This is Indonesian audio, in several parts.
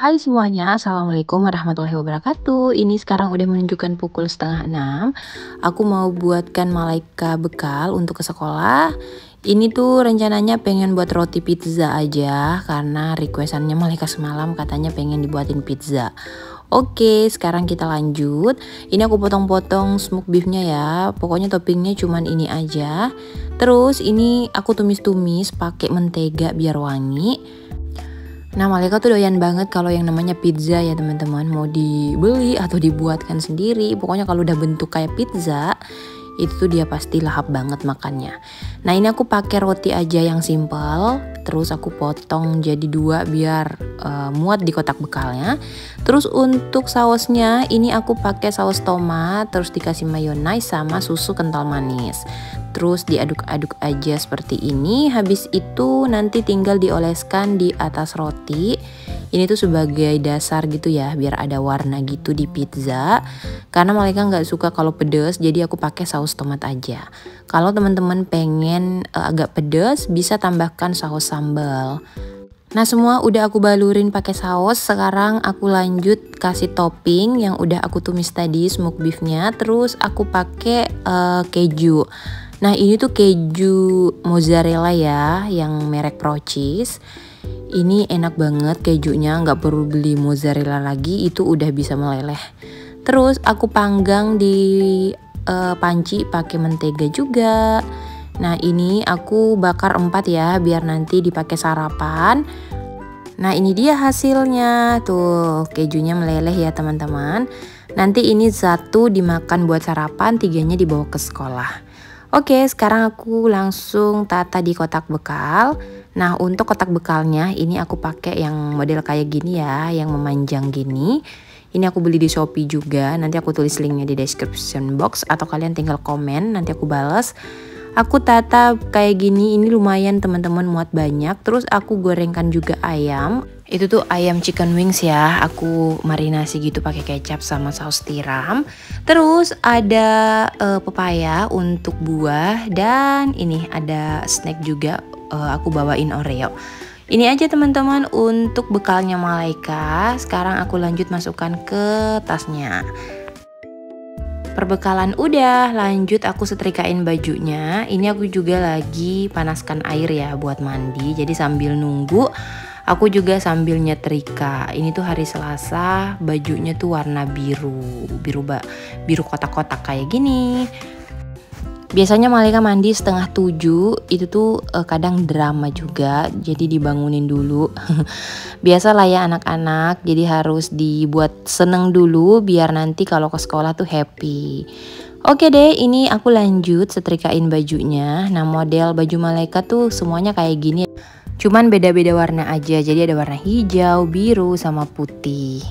Hai semuanya, Assalamualaikum warahmatullahi wabarakatuh. Ini sekarang udah menunjukkan pukul 5:30. Aku mau buatkan Malaika bekal untuk ke sekolah. Ini tuh rencananya pengen buat roti pizza aja, karena requestannya Malaika semalam katanya pengen dibuatin pizza. Oke, sekarang kita lanjut. Ini aku potong-potong smoke beefnya ya. Pokoknya toppingnya cuman ini aja. Terus ini aku tumis-tumis pakai mentega biar wangi. Nah, Malika tuh doyan banget kalau yang namanya pizza ya teman-teman. Mau dibeli atau dibuatkan sendiri. Pokoknya kalau udah bentuk kayak pizza, itu tuh dia pasti lahap banget makannya. Nah, ini aku pakai roti aja yang simple. Terus aku potong jadi 2 biar muat di kotak bekalnya. Terus untuk sausnya ini aku pakai saus tomat, terus dikasih mayonnaise sama susu kental manis. Terus diaduk-aduk aja seperti ini. Habis itu nanti tinggal dioleskan di atas roti. Ini tuh sebagai dasar gitu ya, biar ada warna gitu di pizza. Karena Malika nggak suka kalau pedes, jadi aku pakai saus tomat aja. Kalau teman-teman pengen agak pedes, bisa tambahkan saus sambal. Nah, semua udah aku balurin pakai saus. Sekarang aku lanjut kasih topping yang udah aku tumis tadi, smoke beefnya. Terus aku pakai keju. Nah, ini tuh keju mozzarella ya, yang merek Pro Cheese. Ini enak banget kejunya, nggak perlu beli mozzarella lagi, itu udah bisa meleleh. Terus aku panggang di panci pakai mentega juga. Nah, ini aku bakar 4 ya, biar nanti dipakai sarapan. Nah, ini dia hasilnya. Tuh, kejunya meleleh ya teman-teman. Nanti ini 1 dimakan buat sarapan, 3-nya dibawa ke sekolah. Oke, sekarang aku langsung tata di kotak bekal. Nah, untuk kotak bekalnya ini aku pakai yang model kayak gini ya, yang memanjang gini. Ini aku beli di Shopee juga, nanti aku tulis linknya di description box atau kalian tinggal komen, nanti aku bales. Aku tata kayak gini, ini lumayan teman-teman, muat banyak. Terus aku gorengkan juga ayam. Itu tuh ayam chicken wings ya, aku marinasi gitu pakai kecap sama saus tiram. Terus ada pepaya untuk buah, dan ini ada snack juga, aku bawain Oreo. Ini aja teman-teman untuk bekalnya Malaika. Sekarang aku lanjut masukkan ke tasnya. Perbekalan udah, lanjut aku setrikain bajunya. Ini aku juga lagi panaskan air ya buat mandi. Jadi sambil nunggu, aku juga sambil nyetrika. Ini tuh hari Selasa, bajunya tuh warna biru kotak-kotak kayak gini. Biasanya Malika mandi 6:30, itu tuh kadang drama juga, jadi dibangunin dulu. Biasalah ya anak-anak, jadi harus dibuat seneng dulu biar nanti kalau ke sekolah tuh happy. Oke deh, ini aku lanjut setrikain bajunya. Nah, model baju Malika tuh semuanya kayak gini. Cuman beda-beda warna aja, jadi ada warna hijau, biru, sama putih.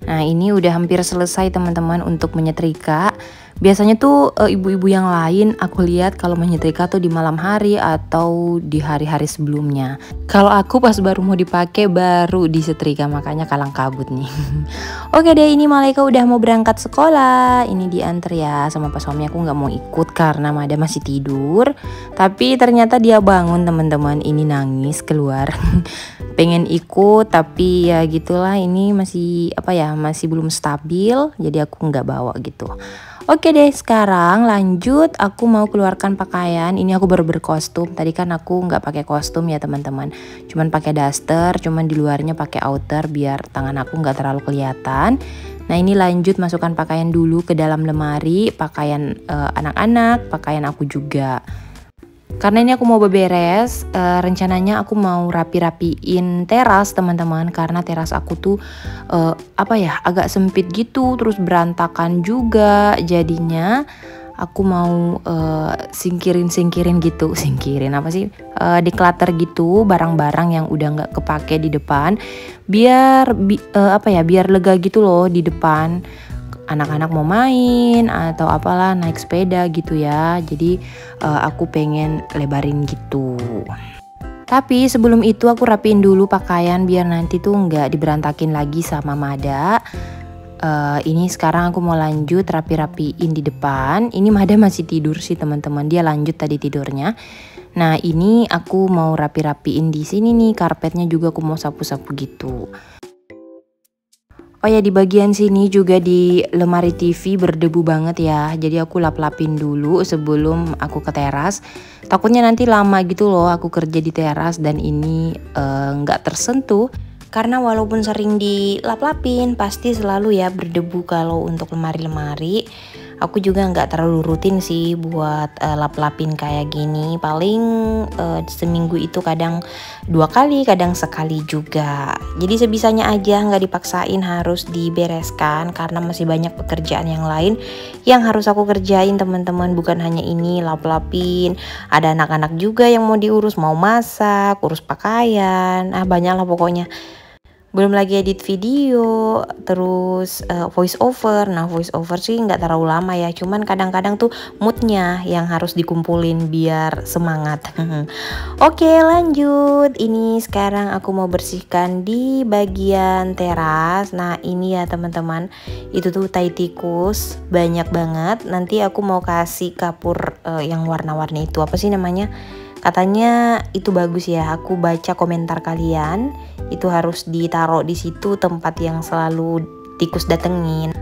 Nah, ini udah hampir selesai teman-teman untuk menyetrika. Biasanya tuh ibu-ibu yang lain aku lihat kalau menyetrika tuh di malam hari atau di hari-hari sebelumnya. Kalau aku pas baru mau dipakai baru disetrika, makanya kalang kabut nih. Oke deh, ini Malaika udah mau berangkat sekolah. Ini diantar ya sama pas suami, aku nggak mau ikut karena Mada masih tidur. Tapi ternyata dia bangun teman-teman, ini nangis keluar. Pengen ikut tapi ya gitulah, ini masih masih belum stabil, jadi aku nggak bawa gitu. Oke deh, sekarang lanjut aku mau keluarkan pakaian. Ini aku baru berkostum. Tadi kan aku nggak pakai kostum ya teman-teman, cuman pakai daster, cuman di luarnya pakai outer biar tangan aku nggak terlalu kelihatan. Nah, ini lanjut masukkan pakaian dulu ke dalam lemari, pakaian anak-anak, pakaian aku juga. Karena ini aku mau beberes, rencananya aku mau rapi-rapiin teras teman-teman, karena teras aku tuh agak sempit gitu, terus berantakan juga, jadinya aku mau singkirin gitu, declutter gitu barang-barang yang udah nggak kepake di depan, biar biar lega gitu loh di depan. Anak-anak mau main atau apalah, naik sepeda gitu ya, jadi aku pengen lebarin gitu. Tapi sebelum itu aku rapiin dulu pakaian biar nanti tuh nggak diberantakin lagi sama Mada. Ini sekarang aku mau lanjut rapi-rapiin di depan. Ini Mada masih tidur sih teman-teman, dia lanjut tadi tidurnya. Nah, ini aku mau rapi-rapiin di sini nih, karpetnya juga aku mau sapu-sapu gitu. Oh ya, di bagian sini juga di lemari TV berdebu banget ya. Jadi aku lap-lapin dulu sebelum aku ke teras. Takutnya nanti lama gitu loh aku kerja di teras dan ini nggak tersentuh. Karena walaupun sering dilap-lapin pasti selalu ya berdebu kalau untuk lemari-lemari. Aku juga nggak terlalu rutin sih buat lap-lapin kayak gini. Paling seminggu itu kadang 2 kali, kadang sekali juga. Jadi sebisanya aja, nggak dipaksain harus dibereskan karena masih banyak pekerjaan yang lain yang harus aku kerjain teman-teman. Bukan hanya ini lap-lapin, ada anak-anak juga yang mau diurus, mau masak, urus pakaian, banyak lah pokoknya. Belum lagi edit video, terus voice over. Nah voice over sih nggak terlalu lama ya, cuman kadang-kadang tuh moodnya yang harus dikumpulin biar semangat. Oke lanjut, ini sekarang aku mau bersihkan di bagian teras. Nah ini ya teman-teman, itu tuh tai tikus banyak banget. Nanti aku mau kasih kapur yang warna-warni itu, apa sih namanya? Katanya itu bagus ya, aku baca komentar kalian, itu harus ditaruh di situ tempat yang selalu tikus datengin.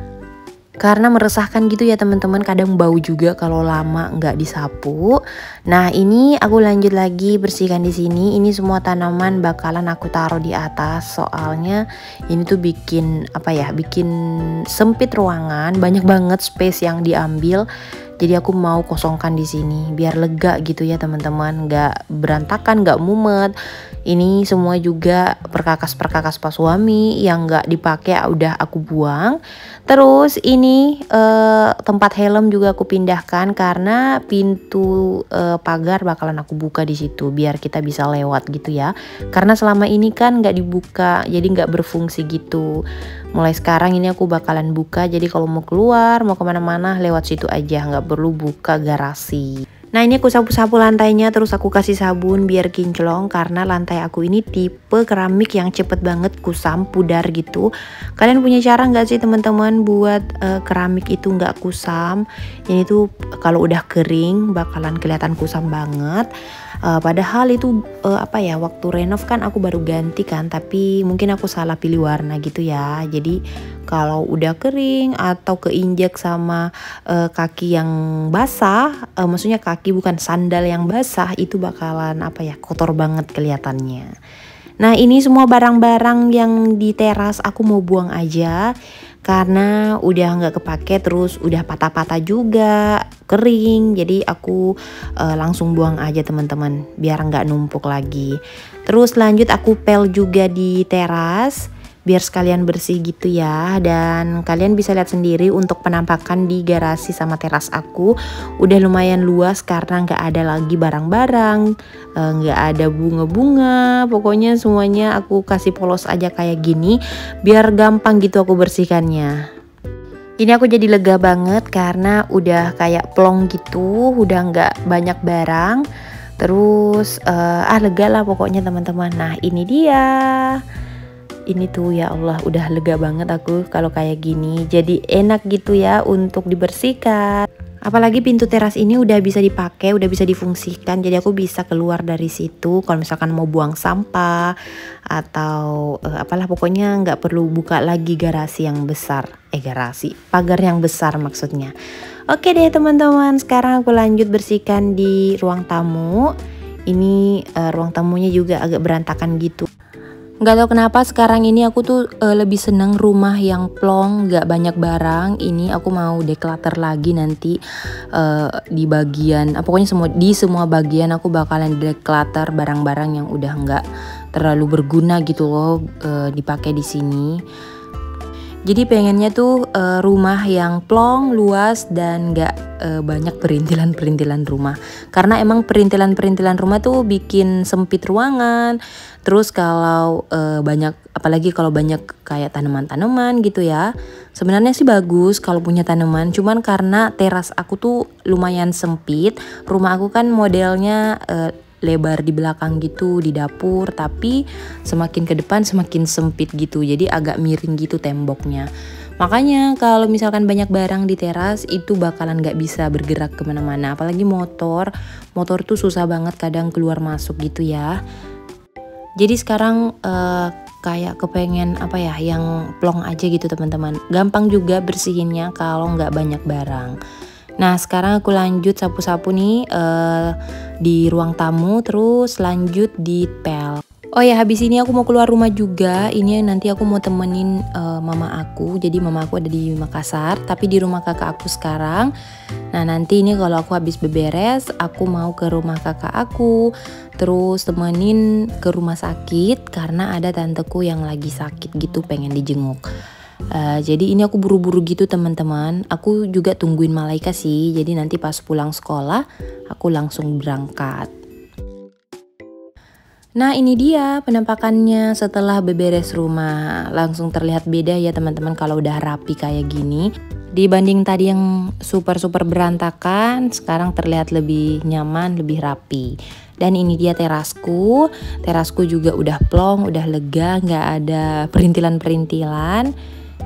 Karena meresahkan gitu ya teman-teman, kadang bau juga kalau lama nggak disapu. Nah ini aku lanjut lagi bersihkan di sini. Ini semua tanaman bakalan aku taruh di atas, soalnya ini tuh bikin apa ya, bikin sempit ruangan, banyak banget space yang diambil. Jadi aku mau kosongkan di sini biar lega gitu ya teman-teman, nggak berantakan, nggak mumet. Ini semua juga perkakas-perkakas pas suami yang nggak dipakai udah aku buang. Terus ini tempat helm juga aku pindahkan karena pintu pagar bakalan aku buka di situ biar kita bisa lewat gitu ya. Karena selama ini kan nggak dibuka, jadi nggak berfungsi gitu. Mulai sekarang ini aku bakalan buka, jadi kalau mau keluar, mau kemana-mana lewat situ aja, nggak perlu buka garasi. Nah ini aku sapu-sapu lantainya, terus aku kasih sabun biar kinclong karena lantai aku ini tipe keramik yang cepet banget kusam, pudar gitu. Kalian punya cara nggak sih teman-teman buat keramik itu nggak kusam? Ini tuh kalau udah kering bakalan kelihatan kusam banget. Padahal itu apa ya, waktu renov kan aku baru ganti kan, tapi mungkin aku salah pilih warna gitu ya. Jadi kalau udah kering atau keinjak sama kaki yang basah, maksudnya kaki bukan sandal yang basah, itu bakalan apa ya, kotor banget kelihatannya. Nah ini semua barang-barang yang di teras aku mau buang aja karena udah nggak kepake, terus udah patah-patah juga, kering. Jadi aku langsung buang aja teman-teman biar nggak numpuk lagi. Terus lanjut aku pel juga di teras biar sekalian bersih gitu ya. Dan kalian bisa lihat sendiri untuk penampakan di garasi sama teras aku udah lumayan luas karena nggak ada lagi barang-barang, nggak ada bunga-bunga. Pokoknya semuanya aku kasih polos aja kayak gini biar gampang gitu aku bersihkannya. Ini aku jadi lega banget karena udah kayak plong gitu, udah nggak banyak barang. Terus lega lah pokoknya teman-teman. Nah ini dia. Ini tuh ya Allah, udah lega banget aku kalau kayak gini. Jadi enak gitu ya untuk dibersihkan. Apalagi pintu teras ini udah bisa dipakai, udah bisa difungsikan. Jadi aku bisa keluar dari situ kalau misalkan mau buang sampah atau apalah, pokoknya nggak perlu buka lagi garasi yang besar. Pagar yang besar maksudnya. Oke deh teman-teman, sekarang aku lanjut bersihkan di ruang tamu. Ini ruang tamunya juga agak berantakan gitu. Nggak tahu kenapa sekarang ini aku tuh lebih seneng rumah yang plong, nggak banyak barang. Ini aku mau declutter lagi nanti di bagian, pokoknya di semua bagian aku bakalan declutter barang-barang yang udah nggak terlalu berguna gitu loh dipakai di sini. Jadi pengennya tuh rumah yang plong, luas, dan gak banyak perintilan-perintilan rumah. Karena emang perintilan-perintilan rumah tuh bikin sempit ruangan. Terus kalau banyak, apalagi kalau banyak kayak tanaman-tanaman gitu ya. Sebenarnya sih bagus kalau punya tanaman. Cuman karena teras aku tuh lumayan sempit. Rumah aku kan modelnya lebar di belakang gitu di dapur, tapi semakin ke depan semakin sempit gitu, jadi agak miring gitu temboknya. Makanya kalau misalkan banyak barang di teras itu bakalan gak bisa bergerak kemana-mana, apalagi motor tuh susah banget kadang keluar masuk gitu ya. Jadi sekarang kayak kepengen apa ya, yang plong aja gitu teman-teman. Gampang juga bersihinnya kalau nggak banyak barang. Nah sekarang aku lanjut sapu-sapu nih di ruang tamu, terus lanjut di pel. Oh ya, habis ini aku mau keluar rumah juga. Ini nanti aku mau temenin mama aku. Jadi mama aku ada di Makassar, tapi di rumah kakak aku sekarang. Nah nanti ini kalau aku habis beberes, aku mau ke rumah kakak aku, terus temenin ke rumah sakit karena ada tanteku yang lagi sakit gitu, pengen dijenguk. Jadi ini aku buru-buru gitu teman-teman. Aku juga tungguin Malaika sih. Jadi nanti pas pulang sekolah, aku langsung berangkat. Nah ini dia penampakannya setelah beberes rumah. Langsung terlihat beda ya teman-teman kalau udah rapi kayak gini. Dibanding tadi yang super berantakan, sekarang terlihat lebih nyaman, lebih rapi. Dan ini dia terasku. Terasku juga udah plong, udah lega, nggak ada perintilan-perintilan.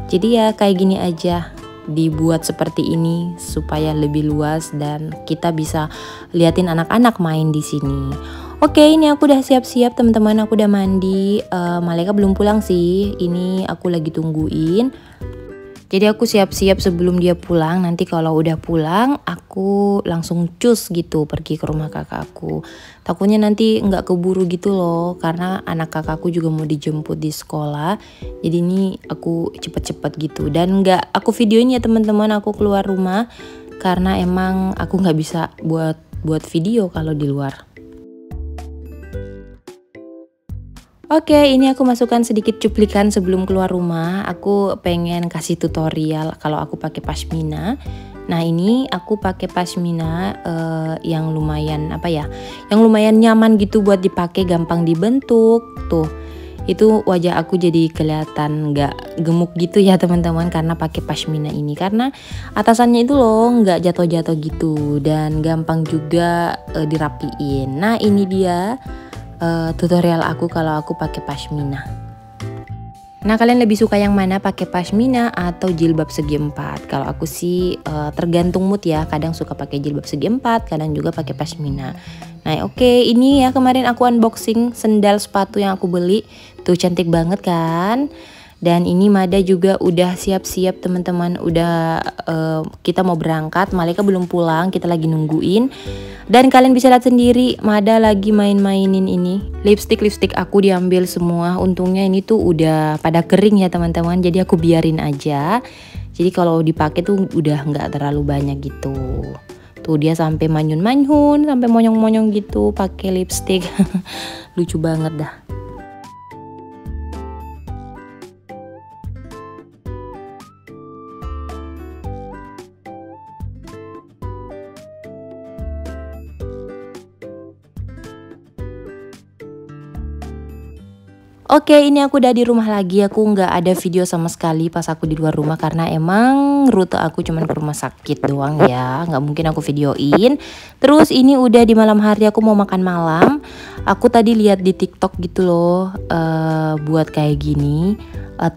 Jadi ya kayak gini aja. Dibuat seperti ini supaya lebih luas dan kita bisa liatin anak-anak main di sini. Oke, ini aku udah siap-siap teman-teman, aku udah mandi. Malaika belum pulang sih, ini aku lagi tungguin. Jadi aku siap-siap sebelum dia pulang. Nanti kalau udah pulang, aku langsung cus gitu pergi ke rumah kakakku. Takutnya nanti nggak keburu gitu loh, karena anak kakakku juga mau dijemput di sekolah. Jadi ini aku cepet-cepet gitu. Dan nggak aku videoin ya teman-teman, aku keluar rumah karena emang aku nggak bisa buat video kalau di luar. Oke, ini aku masukkan sedikit cuplikan sebelum keluar rumah. Aku pengen kasih tutorial kalau aku pakai pashmina. Nah ini aku pakai pashmina yang lumayan yang lumayan nyaman gitu buat dipakai, gampang dibentuk. Tuh, itu wajah aku jadi kelihatan nggak gemuk gitu ya teman-teman karena pakai pashmina ini. Karena atasannya itu loh nggak jatuh-jatuh gitu dan gampang juga dirapiin. Nah ini dia tutorial aku kalau aku pakai pashmina. Nah kalian lebih suka yang mana, pakai pashmina atau jilbab segi empat? Kalau aku sih tergantung mood ya, kadang suka pakai jilbab segi empat, kadang juga pakai pashmina. Nah oke, ini ya kemarin aku unboxing sendal sepatu yang aku beli, tuh cantik banget kan? Dan ini Mada juga udah siap-siap teman-teman, udah kita mau berangkat. Malaika belum pulang, kita lagi nungguin. Dan kalian bisa lihat sendiri, Mada lagi main-mainin ini. Lipstick aku diambil semua. Untungnya ini tuh udah pada kering ya teman-teman, jadi aku biarin aja. Jadi kalau dipakai tuh udah nggak terlalu banyak gitu. Tuh dia sampai manyun-manyun, sampai monyong-monyong gitu pakai lipstick. Lucu banget dah. Oke, ini aku udah di rumah lagi. Aku nggak ada video sama sekali pas aku di luar rumah karena emang rute aku cuman ke rumah sakit doang ya, nggak mungkin aku videoin. Terus ini udah di malam hari, aku mau makan malam. Aku tadi lihat di TikTok gitu loh, buat kayak gini,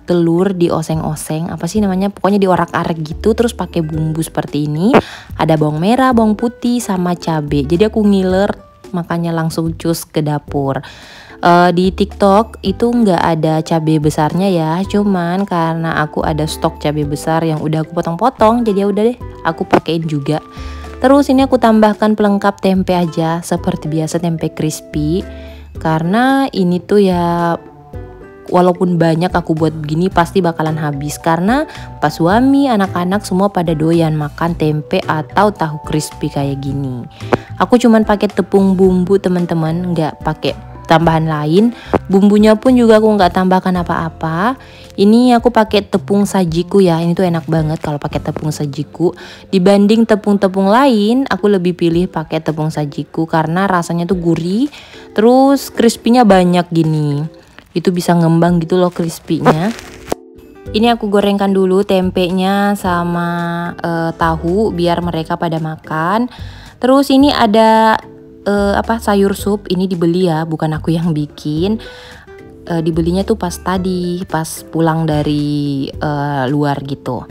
telur dioseng-oseng, apa sih namanya? Pokoknya diorak-arik gitu, terus pakai bumbu seperti ini. Ada bawang merah, bawang putih, sama cabai. Jadi aku ngiler, makanya langsung cus ke dapur. Di TikTok itu nggak ada cabai besarnya ya, cuman karena aku ada stok cabai besar yang udah aku potong-potong, jadi ya udah deh aku pakein juga. Terus ini aku tambahkan pelengkap tempe aja, seperti biasa tempe crispy. Karena ini tuh ya walaupun banyak aku buat begini pasti bakalan habis, karena pas suami, anak-anak semua pada doyan makan tempe atau tahu crispy kayak gini. Aku cuman pakai tepung bumbu teman-teman, nggak pakai tambahan lain. Bumbunya pun juga aku nggak tambahkan apa-apa. Ini aku pakai tepung sajiku ya. Ini tuh enak banget kalau pakai tepung sajiku. Dibanding tepung-tepung lain, aku lebih pilih pakai tepung sajiku karena rasanya tuh gurih. Terus crispy-nya banyak gini. Itu bisa ngembang gitu loh crispy-nya. Ini aku gorengkan dulu tempenya sama tahu biar mereka pada makan. Terus ini ada sayur sup, ini dibeli ya, bukan aku yang bikin. Dibelinya tuh pas pulang dari luar gitu.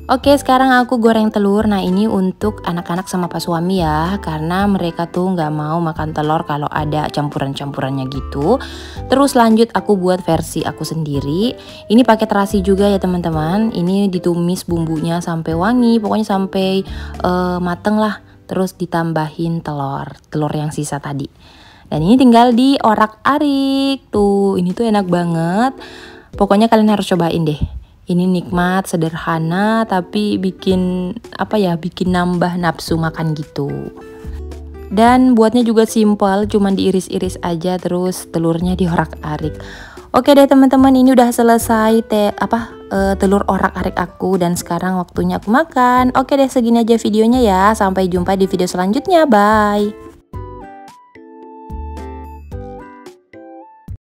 Oke, sekarang aku goreng telur. Nah, ini untuk anak-anak sama pas suami ya, karena mereka tuh nggak mau makan telur kalau ada campuran-campurannya gitu. Terus lanjut aku buat versi aku sendiri. Ini pakai terasi juga ya teman-teman. Ini ditumis bumbunya sampai wangi, pokoknya sampai mateng lah. Terus ditambahin telur yang sisa tadi. Dan ini tinggal diorak-arik tuh. Ini tuh enak banget. Pokoknya kalian harus cobain deh. Ini nikmat, sederhana, tapi bikin bikin nambah nafsu makan gitu. Dan buatnya juga simpel, cuman diiris-iris aja, terus telurnya diorak-arik. Oke deh teman-teman, ini udah selesai telur orak-arik aku, dan sekarang waktunya aku makan. Oke deh, segini aja videonya ya. Sampai jumpa di video selanjutnya. Bye.